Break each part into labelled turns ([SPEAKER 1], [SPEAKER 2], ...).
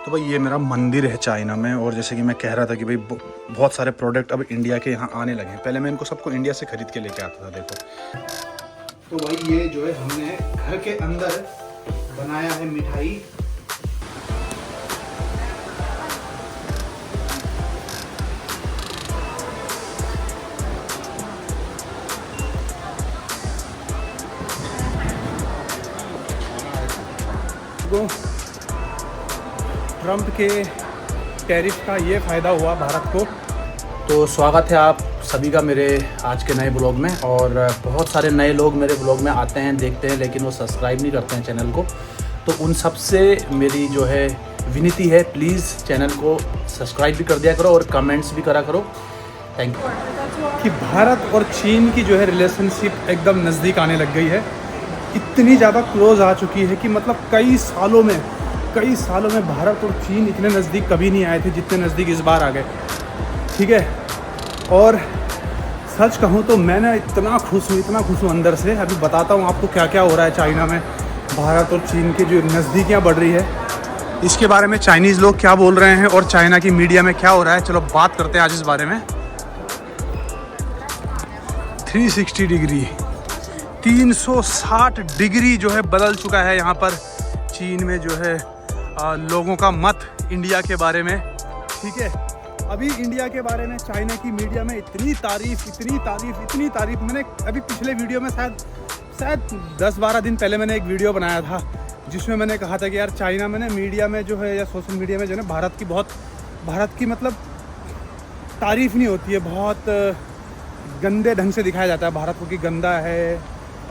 [SPEAKER 1] तो भाई ये मेरा मंदिर है चाइना में, और जैसे कि मैं कह रहा था कि भाई बहुत सारे प्रोडक्ट अब इंडिया के यहाँ आने लगे हैं। पहले मैं इनको सबको इंडिया से खरीद के लेके आता था। देखो तो भाई ये जो है हमने घर के अंदर बनाया है मिठाई। ट्रम्प के टैरिफ का ये फ़ायदा हुआ भारत को। तो स्वागत है आप सभी का मेरे आज के नए ब्लॉग में। और बहुत सारे नए लोग मेरे ब्लॉग में आते हैं, देखते हैं, लेकिन वो सब्सक्राइब नहीं करते हैं चैनल को। तो उन सब से मेरी जो है विनती है, प्लीज़ चैनल को सब्सक्राइब भी कर दिया करो और कमेंट्स भी करा करो। Thank you. कि भारत और चीन की जो है रिलेशनशिप एकदम नज़दीक आने लग गई है, इतनी ज़्यादा क्लोज आ चुकी है कि मतलब कई सालों में भारत और चीन इतने नज़दीक कभी नहीं आए थे जितने नज़दीक इस बार आ गए। ठीक है, और सच कहूँ तो मैं ना इतना खुश हूँ अंदर से। अभी बताता हूँ आपको क्या क्या हो रहा है चाइना में। भारत और चीन की जो नज़दीकियाँ बढ़ रही है, इसके बारे में चाइनीज़ लोग क्या बोल रहे हैं और चाइना की मीडिया में क्या हो रहा है, चलो बात करते हैं आज इस बारे में। 360 डिग्री 360 डिग्री जो है बदल चुका है यहाँ पर चीन में जो है लोगों का मत इंडिया के बारे में। ठीक है, अभी इंडिया के बारे में चाइना की मीडिया में इतनी तारीफ। मैंने अभी पिछले वीडियो में शायद 10-12 दिन पहले मैंने एक वीडियो बनाया था जिसमें मैंने कहा था कि यार चाइना में ना मीडिया में जो है या सोशल मीडिया में जो है भारत की मतलब तारीफ़ नहीं होती है। बहुत गंदे ढंग से दिखाया जाता है भारत को कि गंदा है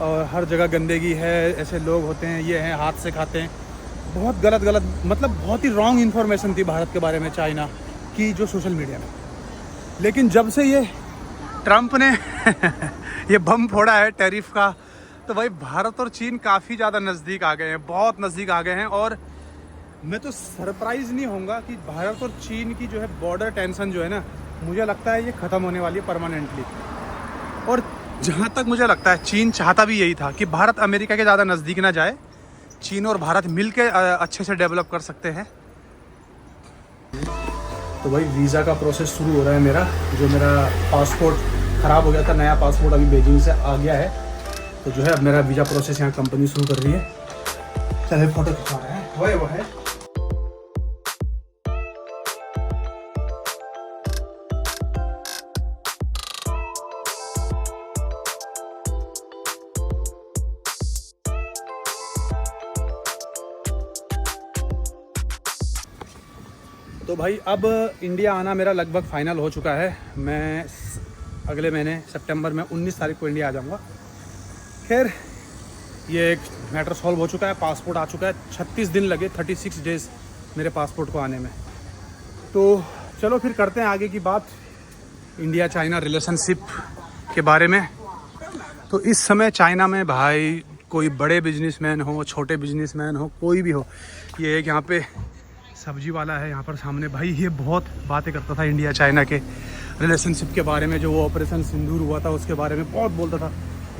[SPEAKER 1] और हर जगह गंदगी है, ऐसे लोग होते हैं, ये हैं, हाथ से खाते हैं। बहुत गलत मतलब बहुत ही रॉन्ग इन्फॉर्मेशन थी भारत के बारे में चाइना की जो सोशल मीडिया में। लेकिन जब से ये ट्रम्प ने ये बम फोड़ा है टैरिफ का, तो भाई भारत और चीन काफ़ी ज़्यादा नज़दीक आ गए हैं, बहुत नज़दीक आ गए हैं। और मैं तो सरप्राइज़ नहीं होऊंगा कि भारत और चीन की जो है बॉर्डर टेंशन जो है ना, मुझे लगता है ये ख़त्म होने वाली है परमानेंटली। और जहाँ तक मुझे लगता है चीन चाहता भी यही था कि भारत अमेरिका के ज़्यादा नज़दीक ना जाए, चीन और भारत मिलकर अच्छे से डेवलप कर सकते हैं। तो भाई वीज़ा का प्रोसेस शुरू हो रहा है मेरा। जो मेरा पासपोर्ट ख़राब हो गया था, नया पासपोर्ट अभी बीजिंग से आ गया है, तो जो है अब मेरा वीज़ा प्रोसेस यहाँ कंपनी शुरू कर रही है। चलिए फोटो खिंचवा रहे हैं, वो है। तो भाई अब इंडिया आना मेरा लगभग फाइनल हो चुका है। मैं अगले महीने सितंबर में 19 तारीख को इंडिया आ जाऊँगा। खैर ये एक मैटर सॉल्व हो चुका है, पासपोर्ट आ चुका है। 36 दिन लगे, 36 डेज़ मेरे पासपोर्ट को आने में। तो चलो फिर करते हैं आगे की बात इंडिया चाइना रिलेशनशिप के बारे में। तो इस समय चाइना में भाई कोई बड़े बिजनेसमैन हो, छोटे बिजनेसमैन हो, कोई भी हो, ये एक यहाँ पे सब्जी वाला है यहाँ पर सामने, भाई ये बहुत बातें करता था इंडिया चाइना के रिलेशनशिप के बारे में। जो वो ऑपरेशन सिंदूर हुआ था उसके बारे में बहुत बोलता था,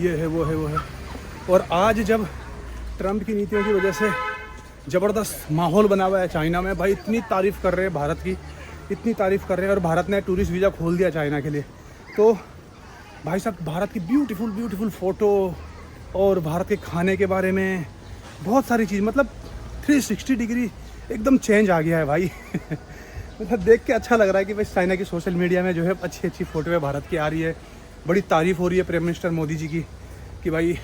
[SPEAKER 1] ये है वो है। और आज जब ट्रम्प की नीतियों की वजह से ज़बरदस्त माहौल बना हुआ है चाइना में, भाई इतनी तारीफ़ कर रहे हैं भारत की, इतनी तारीफ़ कर रहे हैं। और भारत ने टूरिस्ट वीज़ा खोल दिया चाइना के लिए। तो भाई साहब भारत की ब्यूटीफुल फ़ोटो और भारत के खाने के बारे में बहुत सारी चीज़, मतलब 360 डिग्री एकदम चेंज आ गया है भाई। मतलब देख के अच्छा लग रहा है कि भाई चाइना की सोशल मीडिया में जो है अच्छी फोटो है भारत की आ रही है। बड़ी तारीफ़ हो रही है प्राइम मिनिस्टर मोदी जी की कि भाई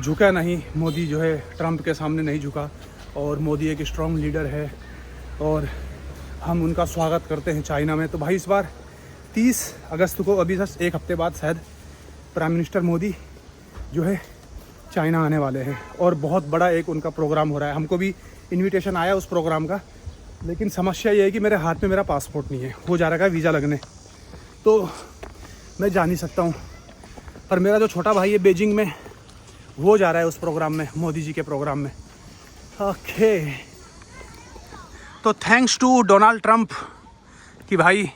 [SPEAKER 1] झुका नहीं, मोदी जो है ट्रम्प के सामने नहीं झुका, और मोदी एक स्ट्रॉन्ग लीडर है और हम उनका स्वागत करते हैं चाइना में। तो भाई इस बार 30 अगस्त को, अभी बस एक हफ्ते बाद शायद, प्राइम मिनिस्टर मोदी जो है चाइना आने वाले हैं और बहुत बड़ा एक उनका प्रोग्राम हो रहा है। हमको भी इनविटेशन आया उस प्रोग्राम का, लेकिन समस्या ये है कि मेरे हाथ में मेरा पासपोर्ट नहीं है, वो जा रहा है वीज़ा लगने, तो मैं जा नहीं सकता हूँ। पर मेरा जो छोटा भाई है बीजिंग में, वो जा रहा है उस प्रोग्राम में, मोदी जी के प्रोग्राम में। ओके, तो थैंक्स टू डोनाल्ड ट्रम्प कि भाई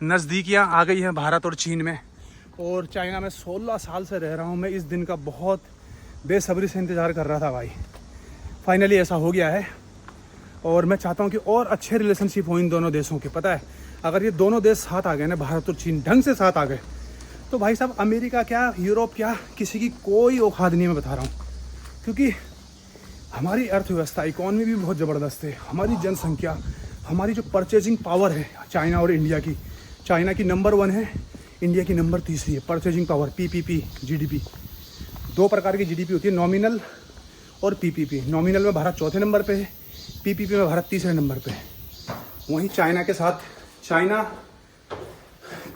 [SPEAKER 1] नज़दीकियाँ आ गई हैं भारत और चीन में। और चाइना में 16 साल से रह रहा हूँ मैं, इस दिन का बहुत बेसब्री से इंतज़ार कर रहा था भाई। फाइनली ऐसा हो गया है और मैं चाहता हूँ कि और अच्छे रिलेशनशिप हो इन दोनों देशों के। पता है, अगर ये दोनों देश साथ आ गए ना, भारत और चीन ढंग से साथ आ गए, तो भाई साहब अमेरिका क्या, यूरोप क्या, किसी की कोई औकात नहीं, मैं बता रहा हूँ। क्योंकि हमारी अर्थव्यवस्था, इकॉनमी भी बहुत ज़बरदस्त है, हमारी जनसंख्या, हमारी जो परचेजिंग पावर है चाइना और इंडिया की, चाइना की नंबर 1 है, इंडिया की नंबर 3 है परचेजिंग पावर, पीपीपी जीडीपी। 2 प्रकार की जीडीपी होती है, नॉमिनल और पीपीपी। नॉमिनल में भारत 4थे नंबर पे है, पीपीपी में भारत 3रे नंबर पे है। वहीं चाइना के साथ, चाइना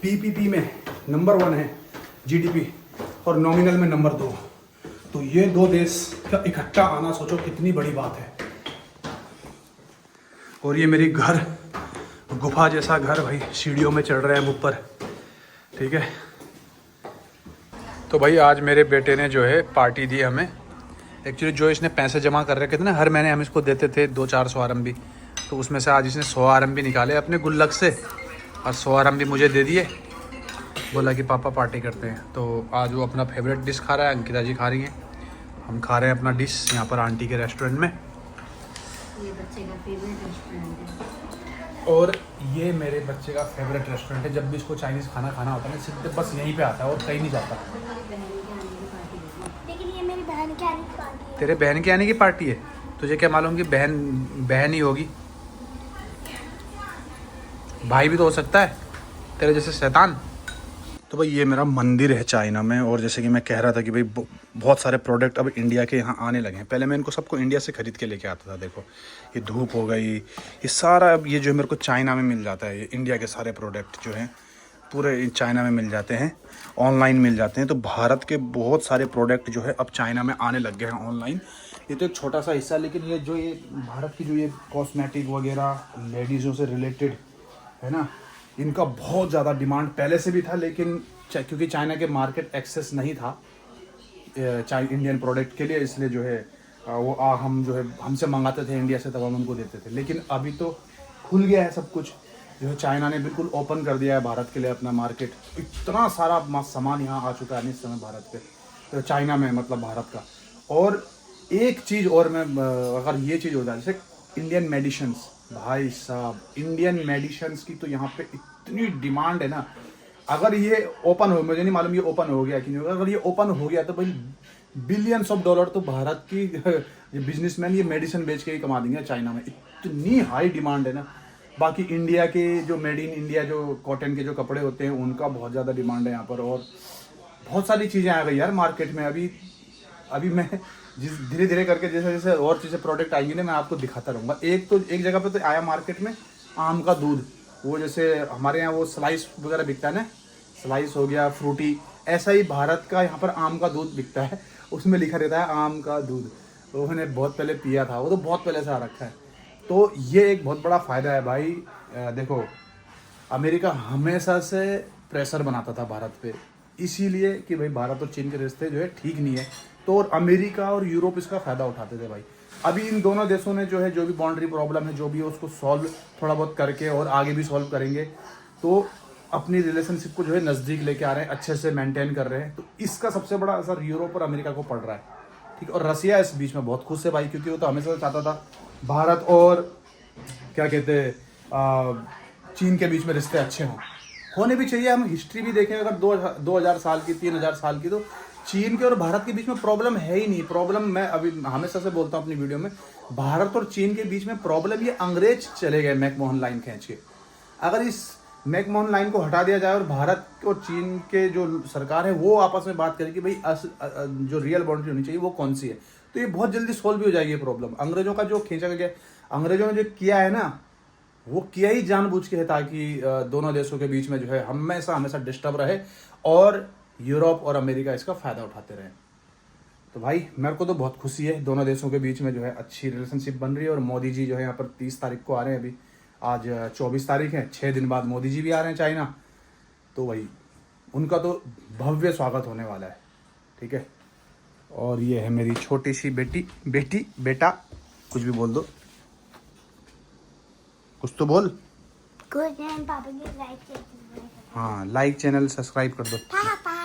[SPEAKER 1] पीपीपी में नंबर 1 है जीडीपी और नॉमिनल में नंबर 2। तो ये 2 देश का इकट्ठा आना, सोचो कितनी बड़ी बात है। और ये मेरी घर, गुफा जैसा घर भाई, सीढ़ियों में चढ़ रहे हैं ऊपर, ठीक है। तो भाई आज मेरे बेटे ने जो है पार्टी दी हमें। एक्चुअली जो इसने पैसे जमा कर रखे थे ना, हर महीने हम इसको देते थे 200-400 RMB, तो उसमें से आज इसने 100 RMB निकाले अपने गुल्लक से और 100 RMB मुझे दे दिए। बोला कि पापा पार्टी करते हैं। तो आज वो अपना फेवरेट डिश खा रहा है, अंकिता जी खा रही हैं, हम खा रहे हैं अपना डिश यहाँ पर आंटी के रेस्टोरेंट में।
[SPEAKER 2] ये बच्चे का फेवरेट रेस्टोरेंट है
[SPEAKER 1] और ये मेरे बच्चे का फेवरेट रेस्टोरेंट है। जब भी इसको चाइनीज़ खाना खाना होता है ना, सीधे बस यहीं पे आता है और कहीं नहीं जाता।
[SPEAKER 2] लेकिन ये मेरी बहन के आने की पार्टी है।
[SPEAKER 1] तेरे बहन के आने की पार्टी है? तुझे क्या मालूम कि बहन ही होगी? भाई भी तो हो सकता है तेरे जैसे शैतान। तो भाई ये मेरा मंदिर है चाइना में, और जैसे कि मैं कह रहा था कि भाई बहुत सारे प्रोडक्ट अब इंडिया के यहाँ आने लगे हैं। पहले मैं इनको सबको इंडिया से ख़रीद के लेके आता था। देखो ये धूप हो गई, ये सारा अब ये जो मेरे को चाइना में मिल जाता है। ये इंडिया के सारे प्रोडक्ट जो हैं पूरे चाइना में मिल जाते हैं, ऑनलाइन मिल जाते हैं। तो भारत के बहुत सारे प्रोडक्ट जो है अब चाइना में आने लग गए हैं ऑनलाइन। ये तो एक छोटा सा हिस्सा, लेकिन ये जो ये भारत की जो ये कॉस्मेटिक वगैरह लेडीज़ों से रिलेटेड है ना, इनका बहुत ज़्यादा डिमांड पहले से भी था। लेकिन क्योंकि चाइना के मार्केट एक्सेस नहीं था इंडियन प्रोडक्ट के लिए, इसलिए जो है वो हम जो है हमसे मंगाते थे इंडिया से, तब हम उनको देते थे। लेकिन अभी तो खुल गया है सब कुछ, जो है चाइना ने बिल्कुल ओपन कर दिया है भारत के लिए अपना मार्केट। इतना सारा सामान यहाँ आ चुका है इस समय भारत पे, तो चाइना में मतलब भारत का। और एक चीज़ और, मैं अगर ये चीज़ हो जाए जैसे इंडियन मेडिसिन्स, भाई साहब इंडियन मेडिसिन्स की तो यहाँ पे इतनी डिमांड है ना। अगर ये ओपन हो, मुझे नहीं मालूम ये ओपन हो गया कि नहीं, अगर ये ओपन हो गया तो भाई बिलियंस ऑफ डॉलर तो भारत की बिजनेसमैन ये मेडिसिन बेच के ही कमा देंगे चाइना में। इतनी हाई डिमांड है ना। बाकी इंडिया के जो मेड इन इंडिया जो कॉटन के जो कपड़े होते हैं उनका बहुत ज़्यादा डिमांड है यहाँ पर। और बहुत सारी चीज़ें आ गई यार मार्केट में। अभी मैं धीरे धीरे करके जैसे जैसे और चीज़ें प्रोडक्ट आएंगी ना, मैं आपको दिखाता रहूँगा। एक जगह पे तो आया मार्केट में आम का दूध, वो जैसे हमारे यहाँ वो स्लाइस वगैरह बिकता है ना, स्लाइस हो गया, फ्रूटी, ऐसा ही भारत का यहाँ पर आम का दूध बिकता है। उसमें लिखा रहता है आम का दूध। तो मैंने बहुत पहले पिया था, वो तो बहुत पहले से आ रखा है। तो ये एक बहुत बड़ा फ़ायदा है भाई। देखो अमेरिका हमेशा से प्रेशर बनाता था भारत पे, इसीलिए कि भाई भारत और चीन के रिश्ते जो है ठीक नहीं है। तो और अमेरिका और यूरोप इसका फ़ायदा उठाते थे भाई। अभी इन दोनों देशों ने जो है जो भी बाउंड्री प्रॉब्लम है जो भी है उसको सॉल्व थोड़ा बहुत करके, और आगे भी सॉल्व करेंगे, तो अपनी रिलेशनशिप को जो है नज़दीक लेके आ रहे हैं, अच्छे से मेंटेन कर रहे हैं। तो इसका सबसे बड़ा असर यूरोप और अमेरिका को पड़ रहा है, ठीक। और रसिया इस बीच में बहुत खुश है भाई, क्योंकि वो तो हमेशा चाहता था भारत और क्या कहते हैं चीन के बीच में रिश्ते अच्छे होने भी चाहिए। हम हिस्ट्री भी देखें अगर 2000 साल की, 3000 साल की, तो चीन के और भारत के बीच में प्रॉब्लम है ही नहीं। प्रॉब्लम मैं अभी हमेशा से बोलता हूँ अपनी वीडियो में, भारत और चीन के बीच में प्रॉब्लम ये अंग्रेज चले गए मैकमोहन लाइन खींच के। अगर इस मैकमोहन लाइन को हटा दिया जाए और भारत और चीन के जो सरकार है वो आपस में बात करे कि भाई जो रियल बाउंड्री होनी चाहिए वो कौन सी है, तो ये बहुत जल्दी सॉल्व भी हो जाएगी प्रॉब्लम। अंग्रेजों का जो खींचा गया, अंग्रेजों ने जो किया है ना, वो किया ही जानबूझ के है ताकि दोनों देशों के बीच में जो है हमेशा डिस्टर्ब रहे और यूरोप और अमेरिका इसका फ़ायदा उठाते रहे। तो भाई मेरे को तो बहुत खुशी है, दोनों देशों के बीच में जो है अच्छी रिलेशनशिप बन रही है। और मोदी जी जो है यहाँ पर 30 तारीख को आ रहे हैं, अभी आज 24 तारीख है, 6 दिन बाद मोदी जी भी आ रहे हैं चाइना। तो भाई उनका तो भव्य स्वागत होने वाला है, ठीक है। और ये है मेरी छोटी सी बेटा, कुछ भी बोल दो, कुछ तो बोल।
[SPEAKER 2] पापा की लाइक,
[SPEAKER 1] हाँ लाइक, चैनल सब्सक्राइब कर दो।
[SPEAKER 2] पापा